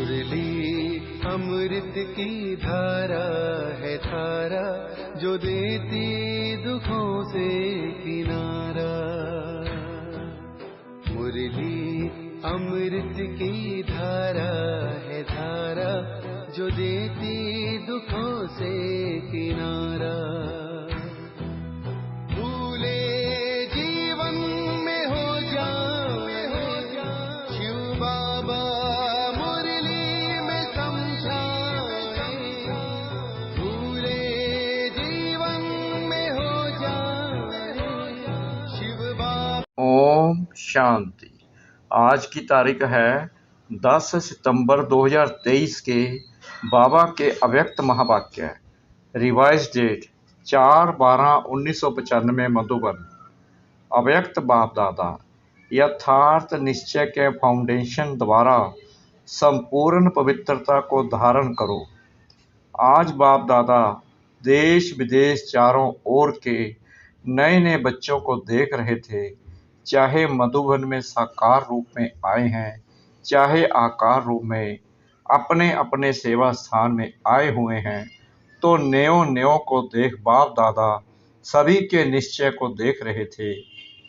मुरली अमृत की धारा है धारा, जो देती दुखों से किनारा। मुरली अमृत की धारा है धारा, जो देती दुखों से किनारा। भूले जीवन में हो जाए शिव बाबा मुरली में समझाए। भूले जीवन में हो जाए शिव बाबा। ओम शांति। आज की तारीख है 10 सितंबर 2023 के बाबा के अव्यक्त महावाक्य। Revise date 4/12/1995 Madhuban. अव्यक्त बाप दादा यथार्थ निश्चय के फाउंडेशन द्वारा संपूर्ण पवित्रता को धारण करो। आज बाप दादा देश विदेश चारों ओर के नए नए बच्चों को देख रहे थे, चाहे मधुबन में साकार रूप में आए हैं, चाहे आकार रूप में अपने अपने सेवा स्थान में आए हुए हैं। तो न्यो को देख बाप दादा सभी के निश्चय को देख रहे थे,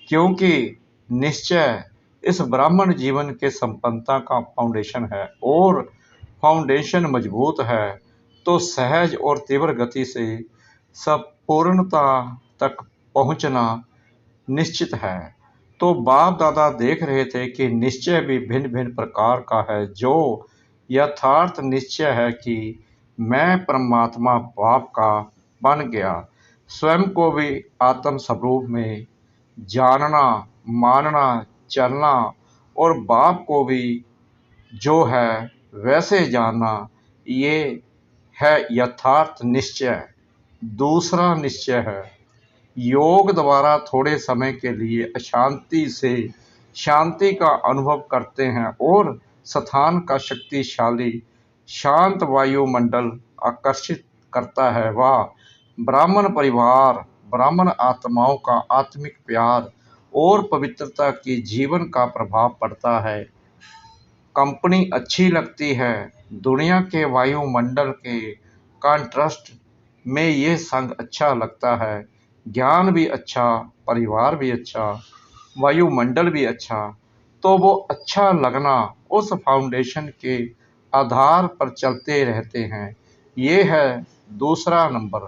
क्योंकि निश्चय इस ब्राह्मण जीवन के संपन्नता का फाउंडेशन है, और फाउंडेशन मजबूत है तो सहज और तीव्र गति से संपूर्णता तक पहुंचना निश्चित है। तो बाप दादा देख रहे थे कि निश्चय भी भिन्न भिन्न प्रकार का है। जो यथार्थ निश्चय है कि मैं परमात्मा बाप का बन गया, स्वयं को भी आत्म स्वरूप में जानना, मानना, चलना, और बाप को भी जो है वैसे जानना, ये है यथार्थ निश्चय। दूसरा निश्चय है योग द्वारा थोड़े समय के लिए अशांति से शांति का अनुभव करते हैं, और स्थान का शक्तिशाली शांत वायुमंडल आकर्षित करता है। वह ब्राह्मण परिवार, ब्राह्मण आत्माओं का आत्मिक प्यार और पवित्रता की जीवन का प्रभाव पड़ता है। कंपनी अच्छी लगती है। दुनिया के वायुमंडल के कॉन्ट्रास्ट में ये संग अच्छा लगता है। ज्ञान भी अच्छा, परिवार भी अच्छा, वायुमंडल भी अच्छा। तो वो अच्छा लगना उस फाउंडेशन के आधार पर चलते रहते हैं। ये है दूसरा नंबर।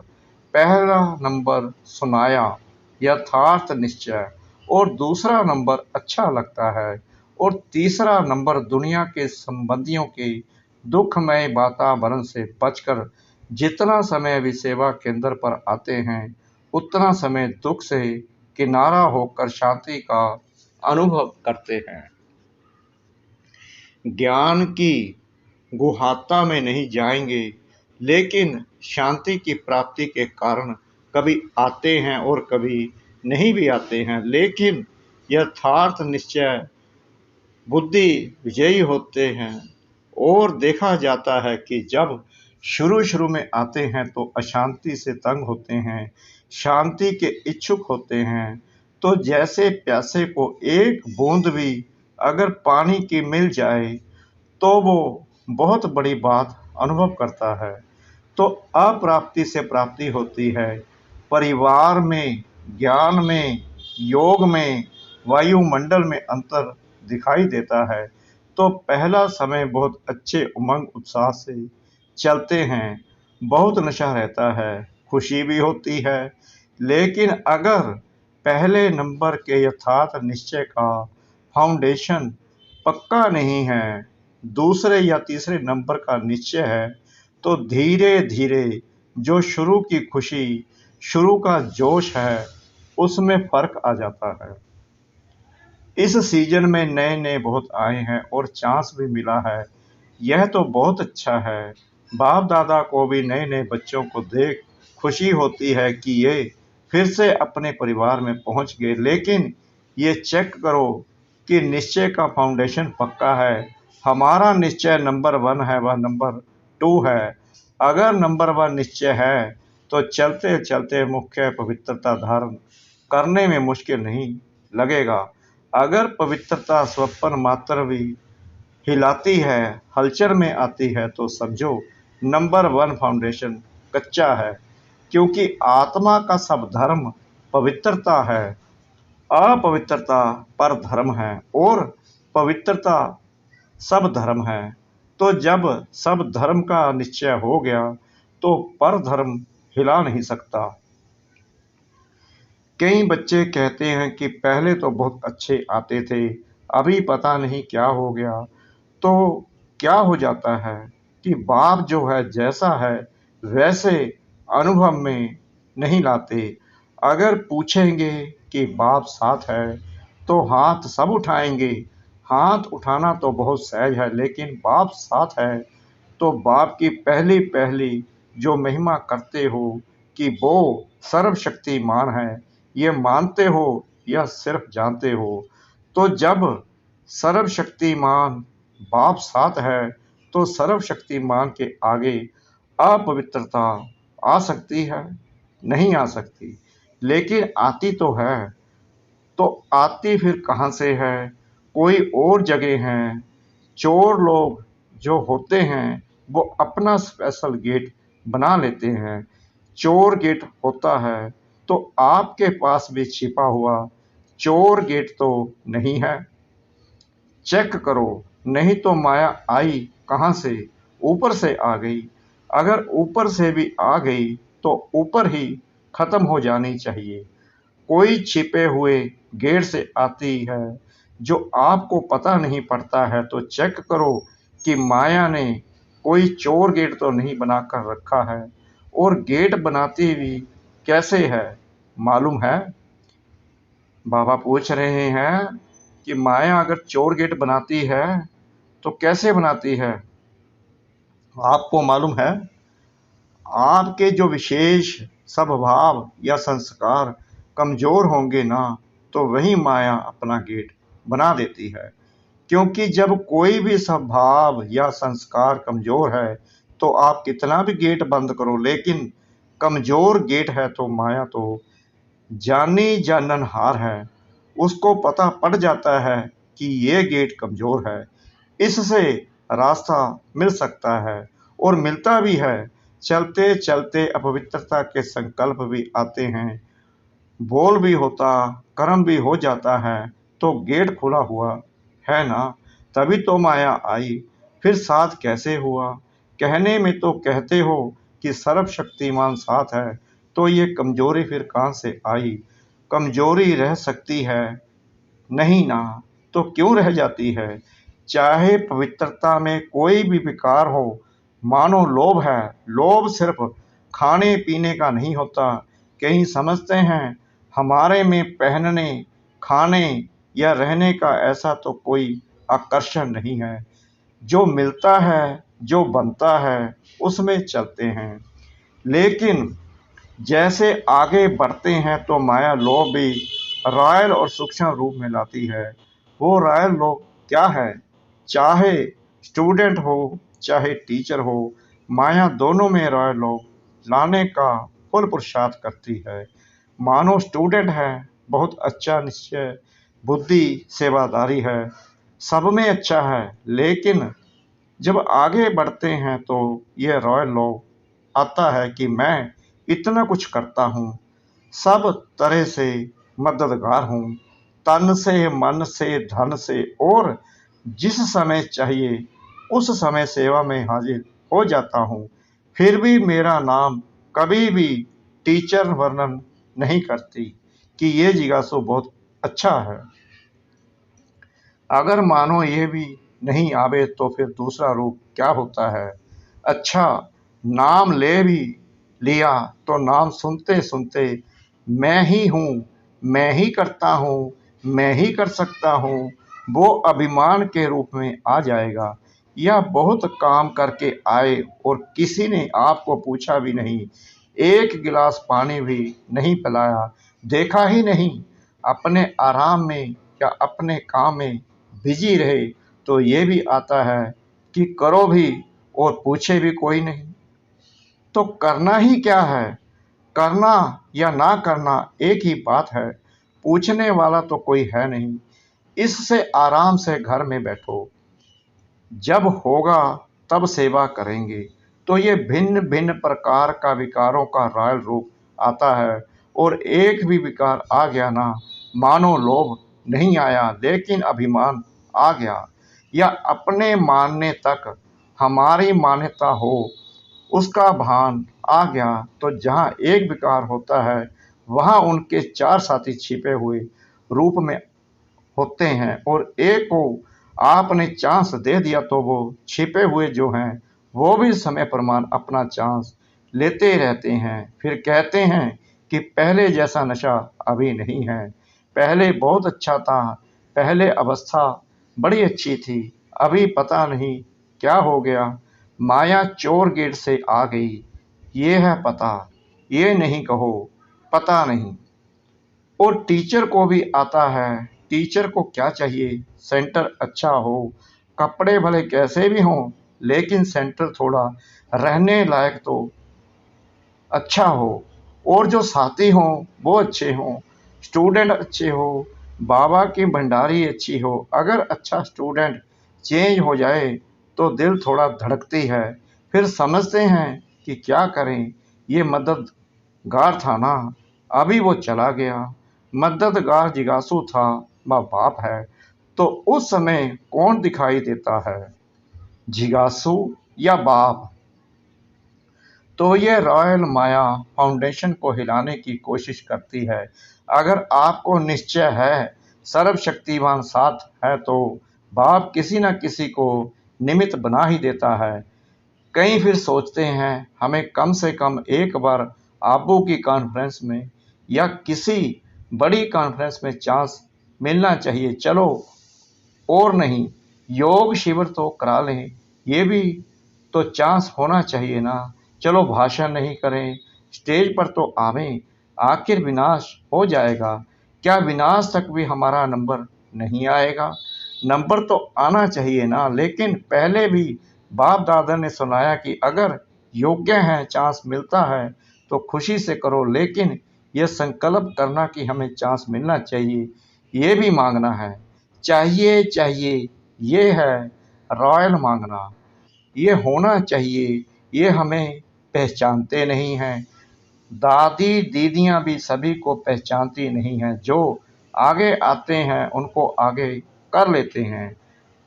पहला नंबर सुनाया यथार्थ निश्चय, और दूसरा नंबर अच्छा लगता है, और तीसरा नंबर दुनिया के संबंधियों के दुखमय वातावरण से बचकर जितना समय भी सेवा केंद्र पर आते हैं, उतना समय दुख से किनारा होकर शांति का अनुभव करते हैं। ज्ञान की गुहाता में नहीं जाएंगे, लेकिन शांति की प्राप्ति के कारण कभी आते हैं और कभी नहीं भी आते हैं। लेकिन यथार्थ निश्चय बुद्धि विजयी होते हैं, और देखा जाता है कि जब शुरू में आते हैं तो अशांति से तंग होते हैं, शांति के इच्छुक होते हैं। तो जैसे प्यासे को एक बूंद भी अगर पानी की मिल जाए तो वो बहुत बड़ी बात अनुभव करता है। तो अप्राप्ति से प्राप्ति होती है। परिवार में, ज्ञान में, योग में, वायुमंडल में अंतर दिखाई देता है। तो पहला समय बहुत अच्छे उमंग उत्साह से चलते हैं, बहुत नशा रहता है, खुशी भी होती है। लेकिन अगर पहले नंबर के यथार्थ निश्चय का फाउंडेशन पक्का नहीं है, दूसरे या तीसरे नंबर का निश्चय है, तो धीरे धीरे जो शुरू की खुशी, शुरू का जोश है, उसमें फर्क आ जाता है। इस सीजन में नए नए बहुत आए हैं और चांस भी मिला है। यह तो बहुत अच्छा है। बाप दादा को भी नए नए बच्चों को देख खुशी होती है कि ये फिर से अपने परिवार में पहुंच गए। लेकिन ये चेक करो कि निश्चय का फाउंडेशन पक्का है। हमारा निश्चय नंबर 1 है, वह नंबर 2 है। अगर नंबर 1 निश्चय है तो चलते चलते मुख्य पवित्रता धारण करने में मुश्किल नहीं लगेगा। अगर पवित्रता स्वप्न मात्र भी हिलाती है, हलचल में आती है, तो समझो नंबर 1 फाउंडेशन कच्चा है। क्योंकि आत्मा का सब धर्म पवित्रता है, अपवित्रता पर धर्म है और पवित्रता सब धर्म है। तो जब सब धर्म का निश्चय हो गया तो पर धर्म हिला नहीं सकता। कई बच्चे कहते हैं कि पहले तो बहुत अच्छे आते थे, अभी पता नहीं क्या हो गया। तो क्या हो जाता है कि बाप जो है जैसा है वैसे अनुभव में नहीं लाते। अगर पूछेंगे कि बाप साथ है तो हाथ सब उठाएंगे। हाथ उठाना तो बहुत सहज है, लेकिन बाप साथ है तो बाप की पहली पहली जो महिमा करते हो कि वो सर्वशक्तिमान है, ये मानते हो या सिर्फ जानते हो? तो जब सर्वशक्तिमान बाप साथ है तो सर्वशक्तिमान के आगे अपवित्रता आ सकती है? नहीं आ सकती। लेकिन आती तो है। तो आती फिर कहाँ से है? कोई और जगह है। चोर लोग जो होते हैं वो अपना स्पेशल गेट बना लेते हैं। चोर गेट होता है तो आपके पास भी छिपा हुआ चोर गेट तो नहीं है? चेक करो, नहीं तो माया आई कहाँ से? ऊपर से आ गई। अगर ऊपर से भी आ गई तो ऊपर ही खत्म हो जानी चाहिए। कोई छिपे हुए गेट से आती है जो आपको पता नहीं पड़ता है, तो चेक करो कि माया ने कोई चोर गेट तो नहीं बनाकर रखा है। और गेट बनाती भी कैसे है मालूम है? बाबा पूछ रहे हैं कि माया अगर चोर गेट बनाती है तो कैसे बनाती है? आपको मालूम है? आपके जो विशेष स्वभाव या संस्कार कमजोर होंगे ना, तो वही माया अपना गेट बना देती है। क्योंकि जब कोई भी स्वभाव या संस्कार कमजोर है तो आप कितना भी गेट बंद करो, लेकिन कमजोर गेट है तो माया तो जानी जाननहार है। उसको पता पड़ जाता है कि ये गेट कमजोर है, इससे रास्ता मिल सकता है और मिलता भी है। चलते चलते अपवित्रता के संकल्प भी आते हैं, बोल भी होता, कर्म भी हो जाता है, तो गेट खुला हुआ है ना, तभी तो माया आई। फिर साथ कैसे हुआ? कहने में तो कहते हो कि सर्वशक्तिमान साथ है, तो ये कमजोरी फिर कहाँ से आई? कमजोरी रह सकती है नहीं ना, तो क्यों रह जाती है? चाहे पवित्रता में कोई भी विकार हो, मानो लोभ है। लोभ सिर्फ खाने पीने का नहीं होता। कहीं समझते हैं हमारे में पहनने, खाने या रहने का ऐसा तो कोई आकर्षण नहीं है। जो मिलता है, जो बनता है, उसमें चलते हैं। लेकिन जैसे आगे बढ़ते हैं तो माया लोभ भी रॉयल और सूक्ष्म रूप में लाती है। वो रॉयल लोभ क्या है? चाहे स्टूडेंट हो चाहे टीचर हो, माया दोनों में रॉयल लोभ लाने का फुल पुरुषार्थ करती है। मानो स्टूडेंट है, बहुत अच्छा निश्चय, बुद्धि, सेवादारी है, सब में अच्छा है। लेकिन जब आगे बढ़ते हैं तो यह रॉयल लोभ आता है कि मैं इतना कुछ करता हूँ, सब तरह से मददगार हूँ, तन से, मन से, धन से, और जिस समय चाहिए उस समय सेवा में हाजिर हो जाता हूँ। फिर भी मेरा नाम कभी भी टीचर वर्णन नहीं करती कि ये जिज्ञासु बहुत अच्छा है। अगर मानो ये भी नहीं आवे तो फिर दूसरा रूप क्या होता है? अच्छा, नाम ले भी लिया तो नाम सुनते सुनते मैं ही हूँ, मैं ही करता हूँ, मैं ही कर सकता हूँ, वो अभिमान के रूप में आ जाएगा। या बहुत काम करके आए और किसी ने आपको पूछा भी नहीं, एक गिलास पानी भी नहीं पिलाया, देखा ही नहीं, अपने आराम में या अपने काम में बिजी रहे, तो ये भी आता है कि करो भी और पूछे भी कोई नहीं। तो करना ही क्या है? करना या ना करना एक ही बात है। पूछने वाला तो कोई है नहीं। इससे आराम से घर में बैठो, जब होगा तब सेवा करेंगे। तो ये भिन्न भिन्न प्रकार का विकारों का रॉयल रूप आता है, और एक भी विकार आ गया ना, मानो लोभ नहीं आया लेकिन अभिमान आ गया, या अपने मानने तक हमारी मान्यता हो उसका भान आ गया, तो जहाँ एक विकार होता है वहाँ उनके चार साथी छिपे हुए रूप में होते हैं, और एक को आपने चांस दे दिया तो वो छिपे हुए जो हैं वो भी समय प्रमाण अपना चांस लेते रहते हैं। फिर कहते हैं कि पहले जैसा नशा अभी नहीं है, पहले बहुत अच्छा था, पहले अवस्था बड़ी अच्छी थी, अभी पता नहीं क्या हो गया, माया चोर गेट से आ गई, ये है पता, ये नहीं कहो पता नहीं। और टीचर को भी आता है, टीचर को क्या चाहिए, सेंटर अच्छा हो, कपड़े भले कैसे भी हों लेकिन सेंटर थोड़ा रहने लायक तो अच्छा हो, और जो साथी हों वो अच्छे हों, स्टूडेंट अच्छे हो, बाबा की भंडारी अच्छी हो। अगर अच्छा स्टूडेंट चेंज हो जाए तो दिल थोड़ा धड़कती है, फिर समझते हैं कि क्या करें, ये मददगार था ना, अभी वो चला गया। मददगार जिज्ञासु था, वह बाप है, तो उस समय कौन दिखाई देता है, जिज्ञासु या बाप। तो ये रॉयल माया फाउंडेशन को हिलाने की कोशिश करती है। अगर आपको निश्चय है सर्वशक्तिमान साथ है तो बाप किसी न किसी को निमित्त बना ही देता है। कई फिर सोचते हैं हमें कम से कम एक बार आबू की कॉन्फ्रेंस में या किसी बड़ी कॉन्फ्रेंस में चांस मिलना चाहिए, चलो और नहीं योग शिविर तो करा लें, ये भी तो चांस होना चाहिए ना। चलो भाषण नहीं करें, स्टेज पर तो आवें, आखिर विनाश हो जाएगा, क्या विनाश तक भी हमारा नंबर नहीं आएगा। नंबर तो आना चाहिए ना, लेकिन पहले भी बाप दादा ने सुनाया कि अगर योग्य हैं चांस मिलता है तो खुशी से करो, लेकिन यह संकल्प करना कि हमें चांस मिलना चाहिए, ये भी मांगना है। चाहिए चाहिए ये है रॉयल मांगना, ये होना चाहिए, ये हमें पहचानते नहीं हैं। दादी दीदियां भी सभी को पहचानती नहीं हैं, जो आगे आते हैं उनको आगे कर लेते हैं।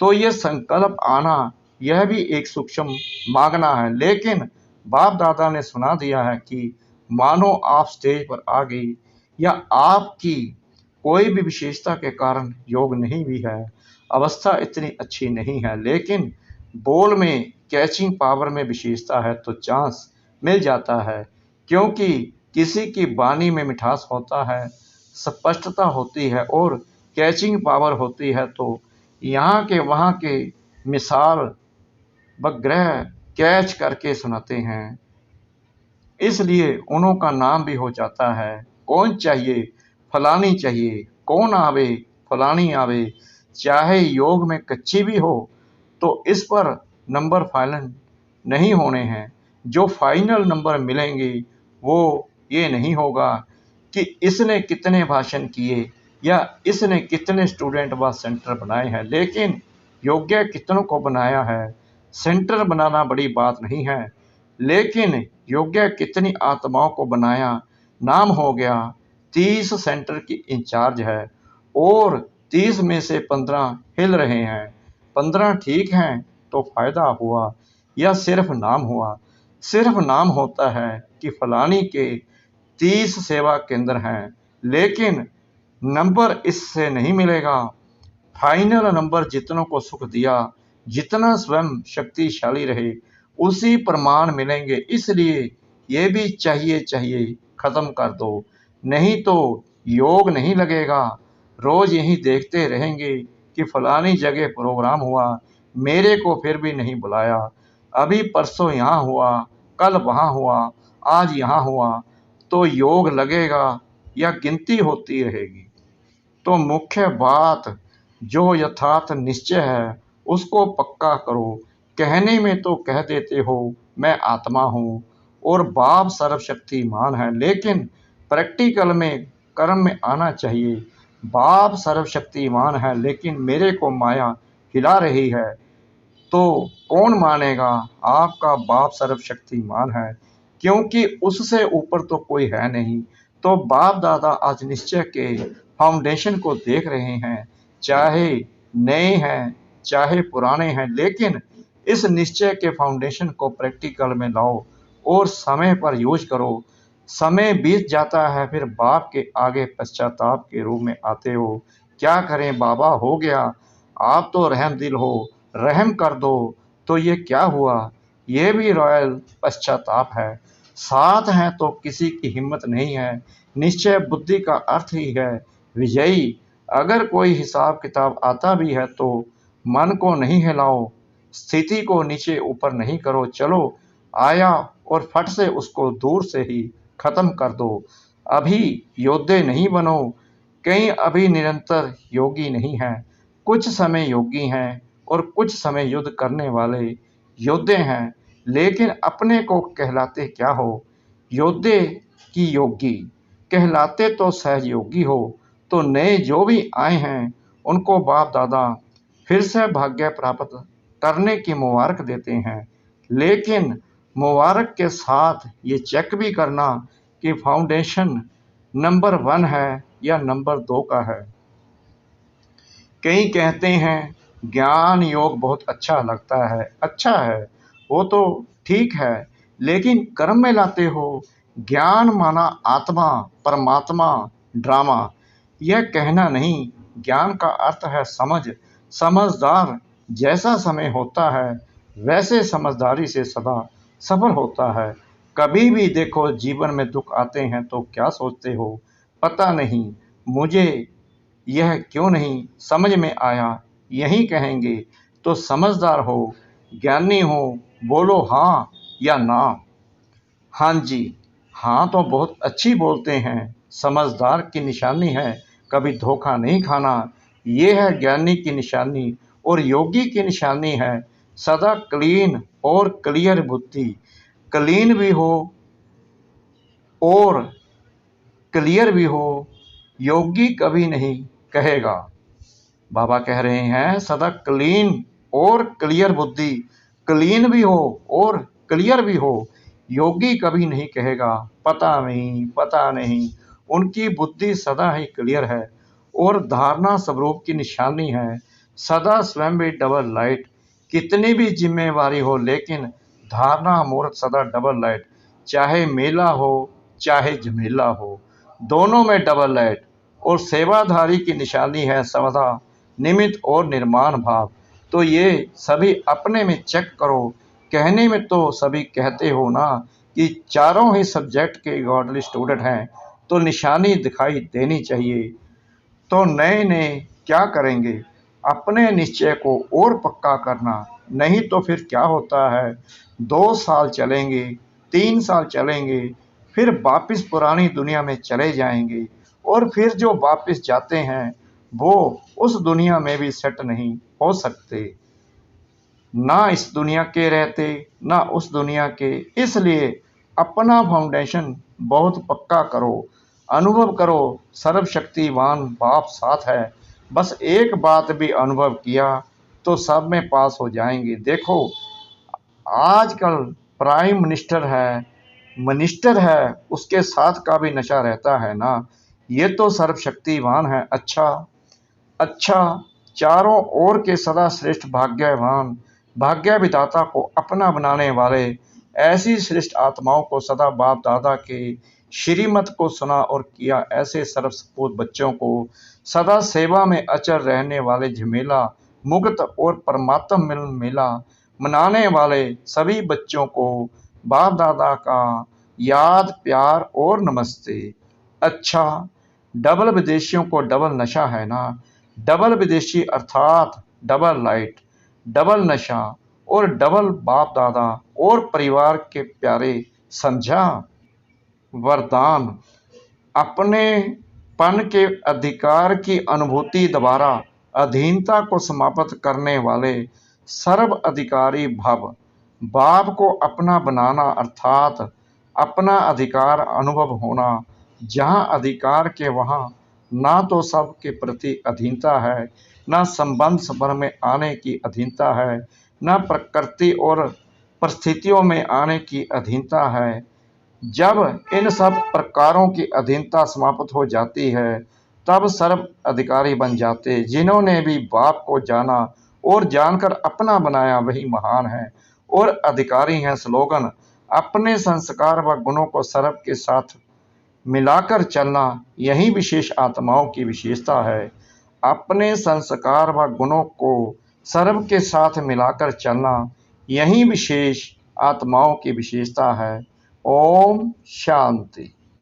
तो ये संकल्प आना यह भी एक सूक्ष्म मांगना है, लेकिन बाप दादा ने सुना दिया है कि मानो आप स्टेज पर आ गई या आपकी कोई भी विशेषता के कारण योग नहीं भी है, अवस्था इतनी अच्छी नहीं है, लेकिन बोल में कैचिंग पावर में विशेषता है तो चांस मिल जाता है, क्योंकि किसी की वाणी में मिठास होता है, स्पष्टता होती है और कैचिंग पावर होती है, तो यहाँ के वहाँ के मिसाल बग्रह कैच करके सुनाते हैं, इसलिए उन्हों का नाम भी हो जाता है। कौन चाहिए, फलानी चाहिए, कौन आवे, फलानी आवे, चाहे योग में कच्ची भी हो तो इस पर नंबर फाइनल नहीं होने हैं। जो फाइनल नंबर मिलेंगे वो ये नहीं होगा कि इसने कितने भाषण किए या इसने कितने स्टूडेंट व सेंटर बनाए हैं, लेकिन योग्य कितनों को बनाया है। सेंटर बनाना बड़ी बात नहीं है, लेकिन योग्य कितनी आत्माओं को बनाया, नाम हो गया। 30 सेंटर की इंचार्ज है और 30 में से 15 हिल रहे हैं। 15 ठीक हैं तो फायदा हुआ या सिर्फ नाम हुआ। सिर्फ नाम होता है कि फलानी के 30 सेवा केंद्र हैं, लेकिन नंबर इससे नहीं मिलेगा। फाइनल नंबर जितनों को सुख दिया, जितना स्वयं शक्तिशाली रहे उसी प्रमाण मिलेंगे। इसलिए ये भी चाहिए चाहिए खत्म कर दो, नहीं तो योग नहीं लगेगा। रोज यही देखते रहेंगे कि फलानी जगह प्रोग्राम हुआ, मेरे को फिर भी नहीं बुलाया, अभी परसों यहाँ हुआ, कल वहाँ हुआ, आज यहाँ हुआ, तो योग लगेगा या गिनती होती रहेगी। तो मुख्य बात जो यथार्थ निश्चय है उसको पक्का करो। कहने में तो कह देते हो मैं आत्मा हूँ और बाप सर्वशक्तिमान है, लेकिन प्रैक्टिकल में कर्म में आना चाहिए। बाप सर्वशक्तिमान है लेकिन मेरे को माया हिला रही है, तो कौन मानेगा आपका बाप सर्वशक्तिमान है, क्योंकि उससे ऊपर तो कोई है नहीं। तो बाप दादा आज निश्चय के फाउंडेशन को देख रहे हैं, चाहे नए हैं चाहे पुराने हैं, लेकिन इस निश्चय के फाउंडेशन को प्रैक्टिकल में लाओ और समय पर यूज करो। समय बीत जाता है, फिर बाप के आगे पश्चाताप के रूप में आते हो। क्या करें बाबा, हो गया, आप तो रहम दिल हो, रहम कर दो। तो ये क्या हुआ, ये भी रॉयल पश्चाताप है। साथ हैं तो किसी की हिम्मत नहीं है। निश्चय बुद्धि का अर्थ ही है विजयी। अगर कोई हिसाब किताब आता भी है तो मन को नहीं हिलाओ, स्थिति को नीचे ऊपर नहीं करो। चलो आया और फट से उसको दूर से ही खत्म कर दो। अभी योद्धे नहीं बनो, कहीं अभी निरंतर योगी नहीं हैं। कुछ समय योगी हैं और कुछ समय युद्ध करने वाले योद्धे हैं, लेकिन अपने को कहलाते क्या हो, योद्धे की योगी। कहलाते तो सहयोगी हो। तो नए जो भी आए हैं उनको बाप दादा फिर से भाग्य प्राप्त करने की मुबारक देते हैं, लेकिन मुबारक के साथ ये चेक भी करना कि फाउंडेशन नंबर 1 है या नंबर 2 का है। कई कहते हैं ज्ञान योग बहुत अच्छा लगता है। अच्छा है, वो तो ठीक है, लेकिन कर्म में लाते हो। ज्ञान माना आत्मा परमात्मा ड्रामा, यह कहना नहीं। ज्ञान का अर्थ है समझ। समझदार जैसा समय होता है वैसे समझदारी से सदा सफल होता है। कभी भी देखो जीवन में दुख आते हैं तो क्या सोचते हो, पता नहीं मुझे यह क्यों नहीं समझ में आया, यही कहेंगे। तो समझदार हो, ज्ञानी हो, बोलो हाँ या ना। हाँ जी, हाँ तो बहुत अच्छी बोलते हैं। समझदार की निशानी है कभी धोखा नहीं खाना। ये है ज्ञानी की निशानी, और योगी की निशानी है सदा क्लीन और क्लियर बुद्धि। क्लीन भी हो और क्लियर भी हो, योगी कभी नहीं कहेगा। बाबा कह रहे हैं सदा क्लीन और क्लियर बुद्धि। क्लीन भी हो और क्लियर भी हो, योगी कभी नहीं कहेगा पता नहीं पता नहीं। उनकी बुद्धि सदा ही क्लियर है और धारणा स्वरूप की निशानी है सदा स्वयं भी डबल लाइट। कितनी भी जिम्मेवारी हो, लेकिन धारणा मूर्त सदा डबल लाइट। चाहे मेला हो चाहे झमेला हो, दोनों में डबल लाइट। और सेवाधारी की निशानी है सदा निमित्त और निर्माण भाव। तो ये सभी अपने में चेक करो। कहने में तो सभी कहते हो ना कि चारों ही सब्जेक्ट के गॉडली स्टूडेंट हैं, तो निशानी दिखाई देनी चाहिए। तो नए नए क्या करेंगे, अपने निश्चय को और पक्का करना। नहीं तो फिर क्या होता है, 2 साल चलेंगे 3 साल चलेंगे, फिर वापस पुरानी दुनिया में चले जाएंगे। और फिर जो वापस जाते हैं वो उस दुनिया में भी सेट नहीं हो सकते, ना इस दुनिया के रहते ना उस दुनिया के। इसलिए अपना फाउंडेशन बहुत पक्का करो। अनुभव करो सर्वशक्तिवान बाप साथ है। बस एक बात भी अनुभव किया तो सब में पास हो जाएंगे। देखो आजकल प्राइम मिनिस्टर है, उसके साथ का भी नशा रहता है ना। ये तो सर्वशक्तिवान है। अच्छा, चारों ओर के सदा श्रेष्ठ भाग्यवान, भाग्य विधाता को अपना बनाने वाले, ऐसी श्रेष्ठ आत्माओं को सदा बाप दादा के श्रीमत को सुना और किया। ऐसे सर्वसपूत बच्चों को सदा सेवा में अचर रहने वाले, झमेला मुक्त और परमात्मा मिलन मेला मनाने वाले सभी बच्चों को बाप दादा का याद प्यार और नमस्ते। अच्छा, डबल विदेशियों को डबल नशा है ना। डबल विदेशी अर्थात डबल लाइट, डबल नशा और डबल बाप दादा और परिवार के प्यारे। समझा, वरदान अपने पन के अधिकार की अनुभूति द्वारा अधीनता को समाप्त करने वाले सर्व अधिकारी भव। बाप को अपना बनाना अर्थात अपना अधिकार अनुभव होना। जहाँ अधिकार के वहाँ ना तो सब के प्रति अधीनता है, ना संबंध सबर में आने की अधीनता है, न प्रकृति और परिस्थितियों में आने की अधीनता है। जब इन सब प्रकारों की अधीनता समाप्त हो जाती है तब सर्व अधिकारी बन जाते। जिन्होंने भी बाप को जाना और जानकर अपना बनाया वही महान है और अधिकारी हैं। स्लोगन: अपने संस्कार व गुणों को सर्व के साथ मिलाकर चलना यही विशेष आत्माओं की विशेषता है। अपने संस्कार व गुणों को सर्व के साथ मिलाकर चलना यही विशेष आत्माओं की विशेषता है। ओम शांति।